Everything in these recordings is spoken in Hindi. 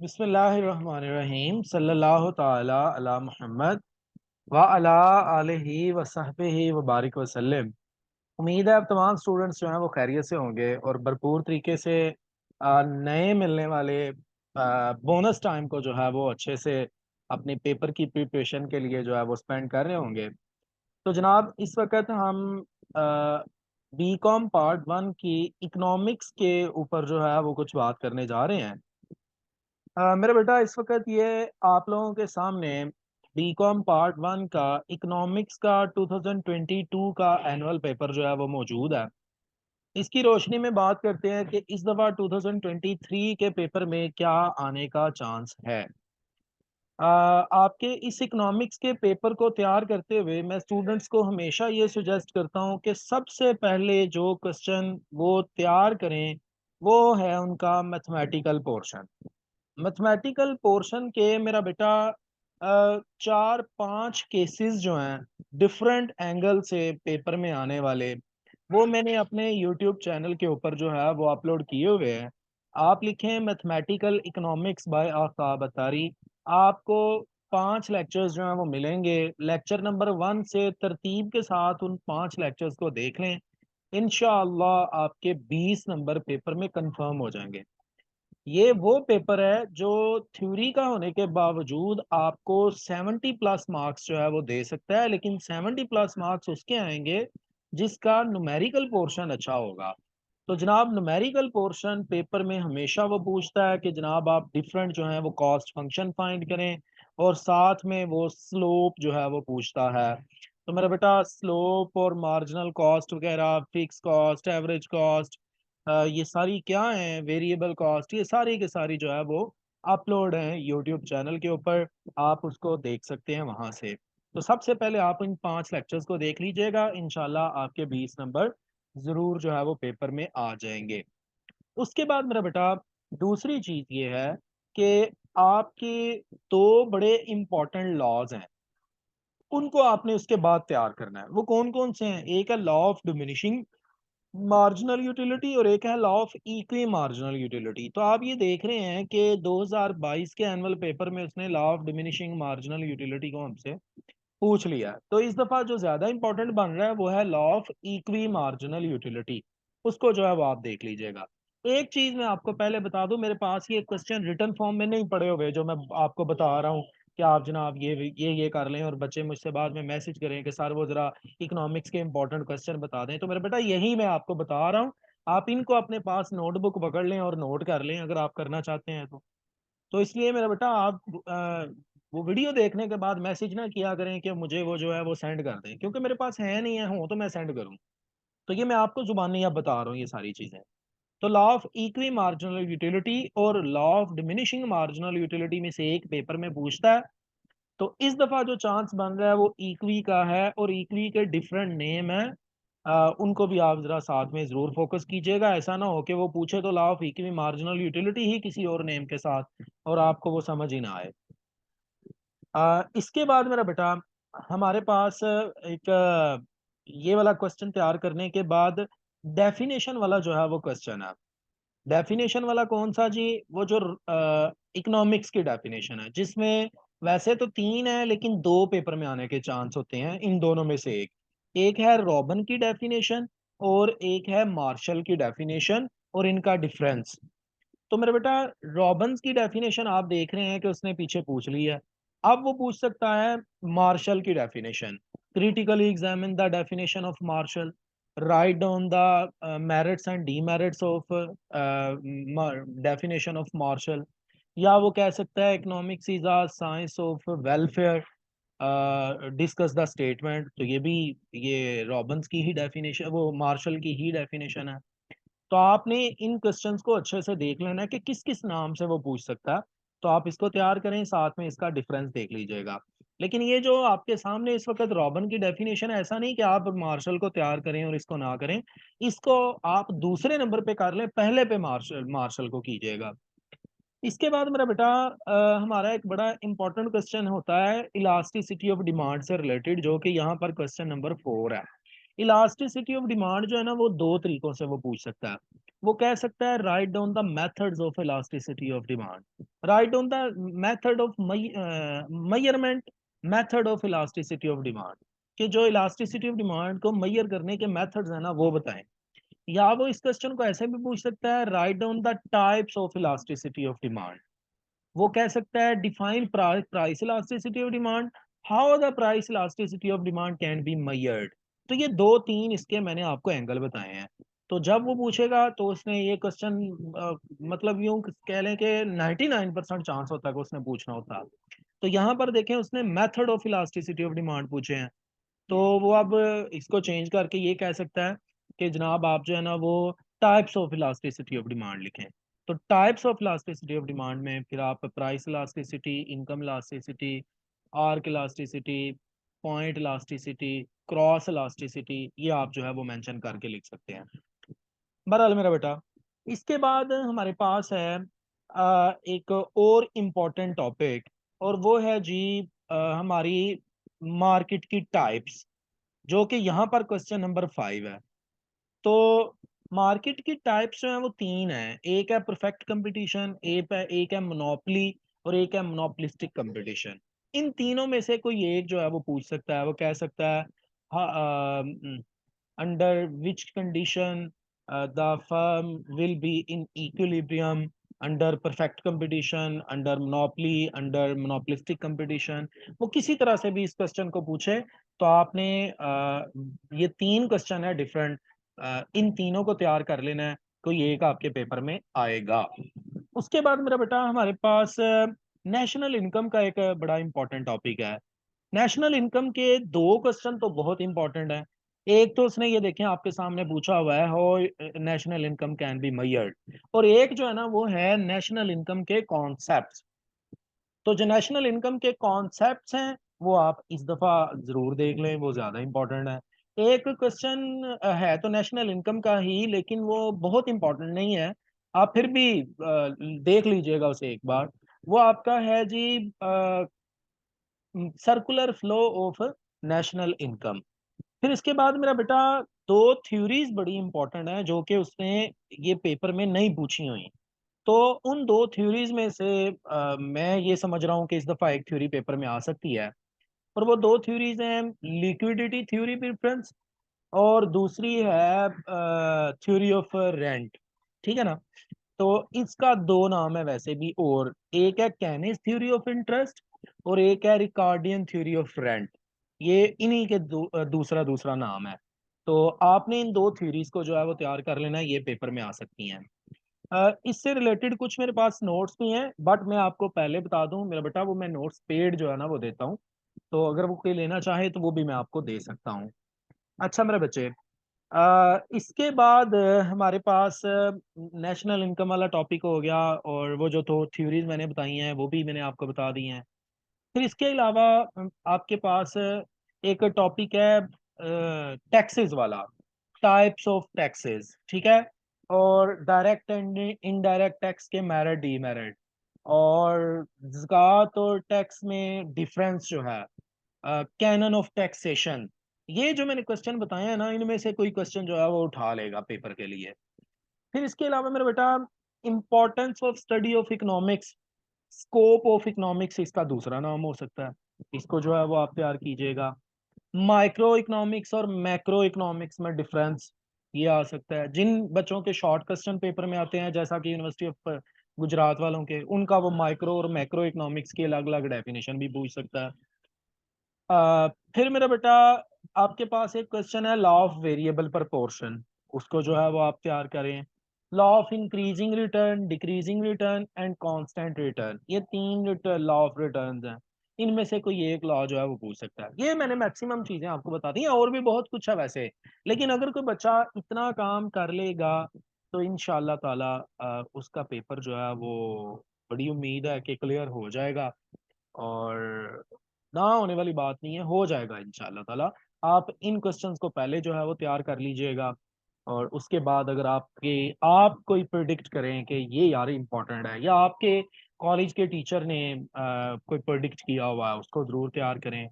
बिस्मिल्लाहिर्रहमानिर्रहीम सल्लल्लाहु ताला अला मुहम्मद व अला आलिहि व सहबिहि व बारिक वसल्लम। उम्मीद है अब तमाम स्टूडेंट्स जो हैं वो खैरियत से होंगे और भरपूर तरीके से नए मिलने वाले बोनस टाइम को जो है वो अच्छे से अपने पेपर की प्रिपरेशन के लिए जो है वो स्पेंड कर रहे होंगे। तो जनाब इस वक्त हम बी कॉम पार्ट वन की इकोनॉमिक्स के ऊपर जो है वो कुछ बात करने जा रहे हैं। मेरा बेटा इस वक्त ये आप लोगों के सामने बीकॉम पार्ट वन का इकोनॉमिक्स का 2022 का एनुअल पेपर जो है वो मौजूद है। इसकी रोशनी में बात करते हैं कि इस दफ़ा 2023 के पेपर में क्या आने का चांस है। आपके इस इकोनॉमिक्स के पेपर को तैयार करते हुए मैं स्टूडेंट्स को हमेशा ये सुजेस्ट करता हूँ कि सबसे पहले जो क्वेश्चन वो तैयार करें वो है उनका मैथमेटिकल पोर्शन। मैथमेटिकल पोर्शन के मेरा बेटा चार पांच केसेस जो हैं डिफरेंट एंगल से पेपर में आने वाले वो मैंने अपने यूट्यूब चैनल के ऊपर जो है वो अपलोड किए हुए हैं। आप लिखें mathematical economics by Aftab Attari, आपको पांच लेक्चर्स जो हैं वो मिलेंगे। लेक्चर नंबर वन से तरतीब के साथ उन पांच लेक्चर्स को देख लें, इंशाअल्लाह आपके 20 नंबर पेपर में कंफर्म हो जाएंगे। ये वो पेपर है जो थ्योरी का होने के बावजूद आपको 70 प्लस मार्क्स जो है वो दे सकता है, लेकिन 70 प्लस मार्क्स उसके आएंगे जिसका न्यूमेरिकल पोर्शन अच्छा होगा। तो जनाब न्यूमेरिकल पोर्शन पेपर में हमेशा वो पूछता है कि जनाब आप डिफरेंट जो है वो कॉस्ट फंक्शन फाइंड करें, और साथ में वो स्लोप जो है वो पूछता है। तो मेरा बेटा स्लोप और मार्जिनल कॉस्ट वगैरह, फिक्स कॉस्ट, एवरेज कॉस्ट, ये सारी क्या है, वेरिएबल कॉस्ट, ये सारी की सारी जो है वो अपलोड है यूट्यूब चैनल के ऊपर। आप उसको देख सकते हैं वहां से। तो सबसे पहले आप इन पांच लेक्चर्स को देख लीजिएगा, इंशाल्लाह आपके 20 नंबर जरूर जो है वो पेपर में आ जाएंगे। उसके बाद मेरा बेटा दूसरी चीज ये है कि आपके दो बड़े इंपॉर्टेंट लॉज हैं, उनको आपने उसके बाद तैयार करना है। वो कौन कौन से हैं? एक है law of diminishing marginal utility और एक है law of equi marginal utility. तो आप ये देख रहे हैं कि 2022 के एनुअल पेपर में उसने law of diminishing marginal utility को हमसे पूछ लिया। तो इस दफा जो ज्यादा इंपॉर्टेंट बन रहा है वो है law of equi marginal utility. उसको जो है वो आप देख लीजिएगा। एक चीज मैं आपको पहले बता दूं, मेरे पास ये क्वेश्चन रिटर्न फॉर्म में नहीं पड़े हुए जो मैं आपको बता रहा हूँ कि आप जनाब ये कर लें और बच्चे मुझसे बाद में मैसेज करें कि सर वो जरा इकोनॉमिक्स के इंपॉर्टेंट क्वेश्चन बता दें। तो मेरा बेटा यही मैं आपको बता रहा हूँ, आप इनको अपने पास नोटबुक पकड़ लें और नोट कर लें अगर आप करना चाहते हैं तो इसलिए मेरा बेटा आप वो वीडियो देखने के बाद मैसेज ना किया करें कि मुझे वो जो है वो सेंड कर दें, क्योंकि मेरे पास है नहीं है, हो तो मैं सेंड करूं। तो ये मैं आपको जुबानी अब बता रहा हूँ ये सारी चीजें। तो law of equi marginal utility और law of diminishing marginal utility में से एक पेपर में पूछता है। तो इस दफा जो चांस बन रहा है वो इक्वी का है, और इक्वी के डिफरेंट नेम है। उनको भी आप जरा साथ में जरूर फोकस कीजिएगा, ऐसा ना हो कि वो पूछे तो law of equi marginal utility ही किसी और नेम के साथ और आपको वो समझ ही ना आए। इसके बाद मेरा बेटा हमारे पास एक ये वाला क्वेश्चन तैयार करने के बाद डेफिनेशन वाला जो है वो क्वेश्चन है। डेफिनेशन वाला कौन सा जी? वो जो इकोनॉमिक्स की डेफिनेशन है, जिसमें वैसे तो तीन है लेकिन दो पेपर में आने के चांस होते हैं, इन दोनों में से एक। एक है रॉबन की डेफिनेशन और एक है मार्शल की डेफिनेशन, और इनका डिफरेंस। तो मेरे बेटा रॉबिन्स की डेफिनेशन आप देख रहे हैं कि उसने पीछे पूछ ली है। अब वो पूछ सकता है मार्शल की definition. Critically examine the definition of Marshall, write down the merits and demerits of definition of Marshall. या वो कह सकता है economics is a science of welfare, discuss the statement. तो ये भी ये रॉबिन्स की ही डेफिनेशन, वो मार्शल की ही डेफिनेशन है। तो आपने इन क्वेश्चंस को अच्छे से देख लेना है कि किस किस नाम से वो पूछ सकता है। तो आप इसको तैयार करें, साथ में इसका डिफरेंस देख लीजिएगा। लेकिन ये जो आपके सामने इस वक्त रॉबन की डेफिनेशन है, ऐसा नहीं कि आप मार्शल को तैयार करें और इसको ना करें। इसको आप दूसरे नंबर पे कर लें, पहले पे मार्शल मार्शल को कीजिएगा। इसके बाद मेरा बेटा हमारा एक बड़ा इंपॉर्टेंट क्वेश्चन होता है इलास्टिसिटी ऑफ डिमांड से रिलेटेड, जो कि यहाँ पर क्वेश्चन नंबर 4 है। इलास्टिसिटी ऑफ डिमांड जो है ना वो दो तरीकों से वो पूछ सकता है। वो कह सकता है right down the methods of elasticity of demand, right down the method of measurement, method of elasticity of demand, कि जो इलास्टिसिटी ऑफ डिमांड को मैयर करने के मेथड्स है ना वो बताएं। या वो इस क्वेश्चन को ऐसे भी पूछ सकता है right down the types of elasticity of demand, वो कह सकता है define price elasticity of demand, how the price elasticity of demand can be measured. तो ये दो तीन इसके मैंने आपको एंगल बताए हैं। तो जब वो पूछेगा तो उसने ये क्वेश्चन मतलब यूं कह लें कि 99% चांस होता है कि उसने पूछना होता। तो यहाँ पर देखें उसने method of elasticity of demand पूछे हैं, तो वो अब इसको चेंज करके ये कह सकता है कि जनाब आप जो है ना वो types of elasticity of demand लिखें। तो types of elasticity of demand में फिर आप price elasticity, income elasticity, arc elasticity, point elasticity, cross elasticity, ये आप जो है वो मेंशन करके लिख सकते हैं। बहरहाल मेरा बेटा, इसके बाद हमारे पास है एक और इम्पोर्टेंट टॉपिक, और वो है जी हमारी मार्केट की टाइप्स, जो कि यहाँ पर क्वेश्चन नंबर 5 है। तो मार्केट की टाइप्स जो है वो तीन है, एक है परफेक्ट कंपटीशन, एक है मोनोपोली, और एक है मोनोपोलिस्टिक कंपटीशन। इन तीनों में से कोई एक जो है वो पूछ सकता है, वो कह सकता है under which condition the firm will be in equilibrium, under perfect competition, under monopoly, under monopolistic competition। वो किसी तरह से भी इस क्वेश्चन को पूछे तो आपने ये तीन क्वेश्चन है डिफरेंट, इन तीनों को तैयार कर लेना है, कोई एक आपके पेपर में आएगा। उसके बाद मेरा बेटा हमारे पास नेशनल इनकम का एक बड़ा इंपॉर्टेंट टॉपिक है। नेशनल इनकम के दो क्वेश्चन तो बहुत इंपॉर्टेंट है। एक तो उसने ये देखें आपके सामने पूछा हुआ है how national income can be measured, और एक जो है ना वो है नेशनल इनकम के कॉन्सेप्ट्स। तो जो नेशनल इनकम के कॉन्सेप्ट्स हैं वो आप इस दफा जरूर देख लें, वो ज्यादा इंपॉर्टेंट है। एक क्वेश्चन है तो नेशनल इनकम का ही, लेकिन वो बहुत इंपॉर्टेंट नहीं है, आप फिर भी देख लीजिएगा उसे एक बार। वो आपका है जी circular flow of national income. फिर इसके बाद मेरा बेटा दो थ्योरीज बड़ी इंपॉर्टेंट है जो कि उसने ये पेपर में नहीं पूछी हुई। तो उन दो थ्योरीज में से मैं ये समझ रहा हूँ कि इस दफा एक थ्योरी पेपर में आ सकती है, और वो दो थ्योरीज हैं लिक्विडिटी थ्योरी प्रेफरेंस, और दूसरी है थ्योरी ऑफ रेंट। ठीक है ना। तो इसका दो नाम है वैसे भी, और एक है कैनिस थ्योरी ऑफ इंटरेस्ट, और एक है रिकार्डियन थ्योरी ऑफ रेंट। ये इन्हीं के दूसरा दूसरा नाम है। तो आपने इन दो थ्योरीज को जो है वो तैयार कर लेना है, ये पेपर में आ सकती हैं। इससे रिलेटेड कुछ मेरे पास नोट्स भी हैं, बट मैं आपको पहले बता दूं मेरा बेटा, वो मैं नोट्स पेड जो है ना वो देता हूँ, तो अगर वो कोई लेना चाहे तो वो भी मैं आपको दे सकता हूँ। अच्छा मेरे बच्चे, इसके बाद हमारे पास नेशनल इनकम वाला टॉपिक हो गया, और वो जो तो थ्योरीज मैंने बताई हैं वो भी मैंने आपको बता दी हैं। फिर इसके अलावा आपके पास एक टॉपिक है टैक्सेस वाला, टाइप्स ऑफ टैक्सेस। ठीक है। और डायरेक्ट एंड इनडायरेक्ट टैक्स के मेरिट डीमेरिट, और ज़कात और टैक्स में डिफरेंस जो है, कैनन ऑफ टैक्सेशन। ये जो मैंने क्वेश्चन बताए हैं ना इनमें से कोई क्वेश्चन जो है वो उठा लेगा पेपर के लिए। फिर इसके अलावा मेरा बेटा importance of study of economics, scope of economics इसका दूसरा नाम हो सकता है, इसको जो है वो आप तैयार कीजिएगा। माइक्रो इकोनॉमिक्स और मैक्रो इकोनॉमिक्स में डिफरेंस, ये आ सकता है। जिन बच्चों के शॉर्ट क्वेश्चन पेपर में आते हैं जैसा कि यूनिवर्सिटी ऑफ गुजरात वालों के, उनका वो माइक्रो और मैक्रो इकोनॉमिक्स की अलग अलग डेफिनेशन भी पूछ सकता है। फिर मेरा बेटा आपके पास एक क्वेश्चन है लॉ ऑफ वेरिएबल प्रोपोर्शन, उसको जो है वो आप तैयार करें। Law of increasing return, decreasing return and constant return, ये तीन लॉ ऑफ रिटर्न्स हैं, इनमें से कोई एक लॉ जो है वो पूछ सकता है। ये मैंने मैक्सिमम चीजें आपको बता दी हैं, और भी बहुत कुछ है वैसे, लेकिन अगर कोई बच्चा इतना काम कर लेगा तो इंशाल्लाह ताला उसका पेपर जो है वो बड़ी उम्मीद है कि क्लियर हो जाएगा, और ना होने वाली बात नहीं है, हो जाएगा इंशाल्लाह ताला। आप इन क्वेश्चंस को पहले जो है वो तैयार कर लीजिएगा, और उसके बाद अगर आप कोई प्रिडिक्ट करें कि ये यार इंपॉर्टेंट है, या आपके कॉलेज के टीचर ने कोई प्रिडिक्ट किया हुआ है, उसको जरूर तैयार करें।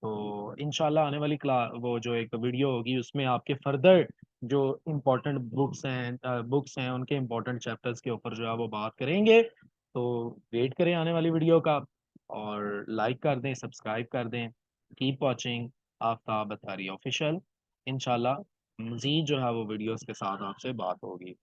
तो इंशाल्लाह आने वाली क्ला वो जो एक वीडियो होगी उसमें आपके फर्दर जो इम्पोर्टेंट बुक्स हैं उनके इम्पोर्टेंट चैप्टर्स के ऊपर जो है वो बात करेंगे। तो वेट करें आने वाली वीडियो का, और लाइक कर दें, सब्सक्राइब कर दें। Keep watching Aftab Attari official. इंशाल्लाह मज़ीद जो है वो वीडियोस के साथ आपसे बात होगी।